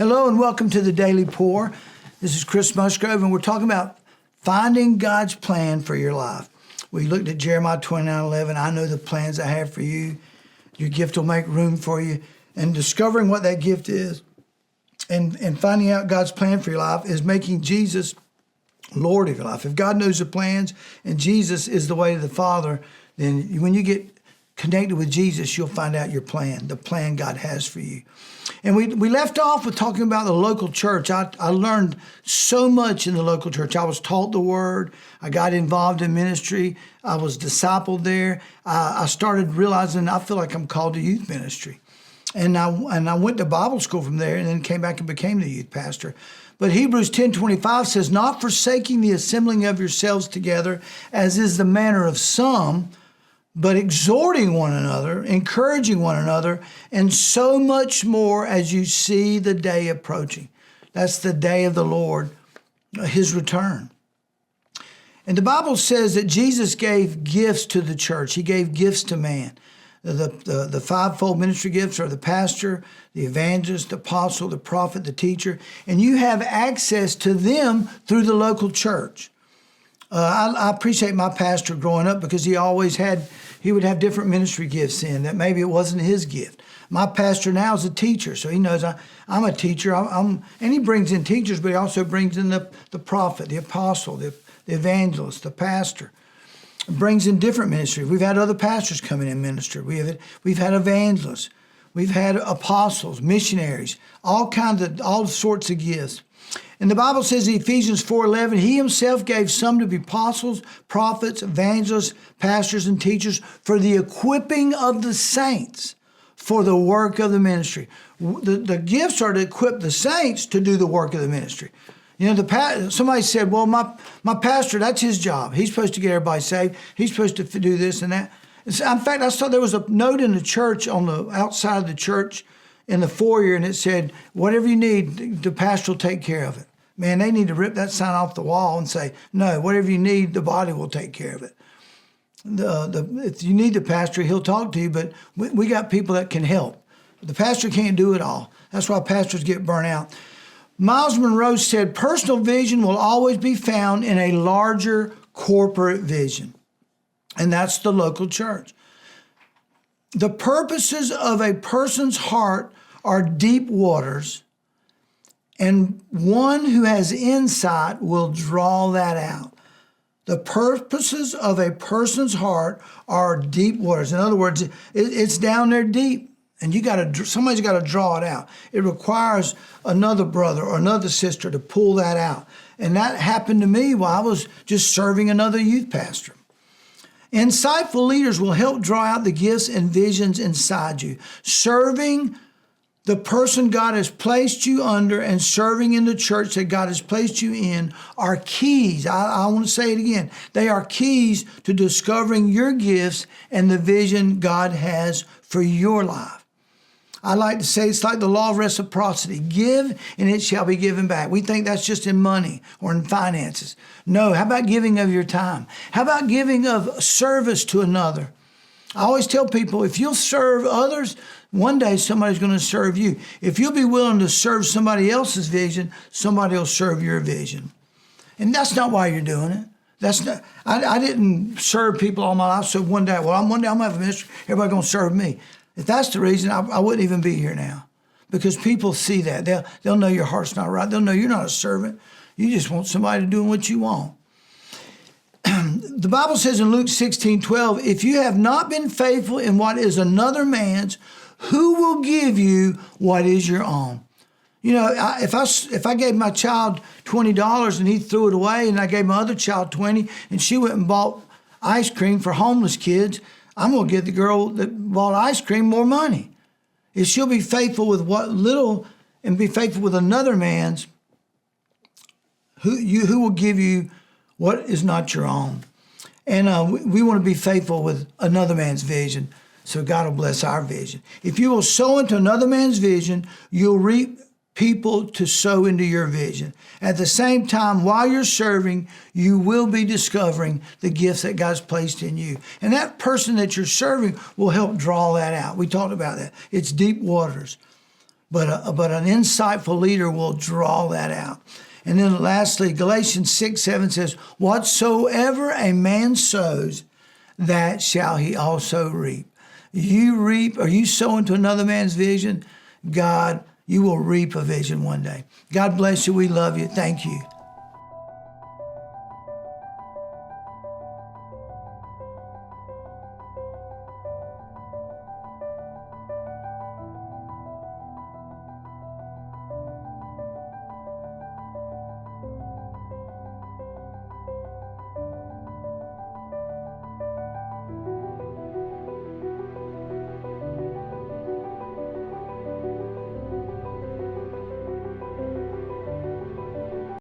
Hello and welcome to the Daily Pour. This is Chris Musgrove, and we're talking about finding God's plan for your life. We looked at Jeremiah 29:11. I know the plans I have for you. Your gift will make room for you. And discovering what that gift is and finding out God's plan for your life is making Jesus Lord of your life. If God knows the plans and Jesus is the way to the Father, then when you get connected with Jesus, you'll find out your plan, the plan God has for you. And we left off with talking about the local church. I learned so much in the local church. I was taught the Word. I got involved in ministry. I was discipled there. I started realizing I feel like I'm called to youth ministry. And I went to Bible school from there and then came back and became the youth pastor. But Hebrews 10:25 says, not forsaking the assembling of yourselves together, as is the manner of some, but exhorting one another, encouraging one another, and so much more as you see the day approaching. That's the day of the Lord, his return. And the Bible says that Jesus gave gifts to the church. He gave gifts to man. The fivefold ministry gifts are the pastor, the evangelist, the apostle, the prophet, the teacher, and you have access to them through the local church. I appreciate my pastor growing up because he would have different ministry gifts in that maybe it wasn't his gift. My pastor now is a teacher, so he knows I'm a teacher. And he brings in teachers, but he also brings in the prophet, the apostle, the evangelist, the pastor. Brings in different ministries. We've had other pastors come in and minister. We've had evangelists. We've had apostles, missionaries, all sorts of gifts. And the Bible says in Ephesians 4:11, he himself gave some to be apostles, prophets, evangelists, pastors, and teachers for the equipping of the saints for the work of the ministry. The gifts are to equip the saints to do the work of the ministry. You know, somebody said, well, my pastor, that's his job. He's supposed to get everybody saved. He's supposed to do this and that. In fact, I saw there was a note in the church on the outside of the church in the foyer, and it said, whatever you need, the pastor will take care of it. Man, they need to rip that sign off the wall and say, no, whatever you need, the body will take care of it. If you need the pastor, he'll talk to you, but we got people that can help. The pastor can't do it all. That's why pastors get burnt out. Miles Monroe said, personal vision will always be found in a larger corporate vision, and that's the local church. The purposes of a person's heart are deep waters, and one who has insight will draw that out. The purposes of a person's heart are deep waters. In other words, it's down there deep. And somebody's got to draw it out. It requires another brother or another sister to pull that out. And that happened to me while I was just serving another youth pastor. Insightful leaders will help draw out the gifts and visions inside you. Serving the person God has placed you under and serving in the church that God has placed you in are keys. I want to say it again. They are keys to discovering your gifts and the vision God has for your life. I like to say it's like the law of reciprocity. Give and it shall be given back. We think that's just in money or in finances. No, how about giving of your time? How about giving of service to another? I always tell people, if you'll serve others, one day somebody's going to serve you. If you'll be willing to serve somebody else's vision, somebody will serve your vision. And that's not why you're doing it. I didn't serve people all my life, so one day I'm going to have a ministry, everybody's going to serve me. If that's the reason, I wouldn't even be here now, because people see that. They'll know your heart's not right. They'll know you're not a servant. You just want somebody doing what you want. The Bible says in Luke 16:12, if you have not been faithful in what is another man's, who will give you what is your own? You know, if I gave my child $20 and he threw it away, and I gave my other child $20 and she went and bought ice cream for homeless kids, I'm going to give the girl that bought ice cream more money. If she'll be faithful with what little and be faithful with another man's, who will give you what is not your own? And we want to be faithful with another man's vision, so God will bless our vision. If you will sow into another man's vision, you'll reap people to sow into your vision. At the same time, while you're serving, you will be discovering the gifts that God's placed in you. And that person that you're serving will help draw that out. We talked about that. It's deep waters. but an insightful leader will draw that out. And then lastly, Galatians 6:7 says, whatsoever a man sows, that shall he also reap. You reap, or you sow into another man's vision, you will reap a vision one day. God bless you. We love you. Thank you.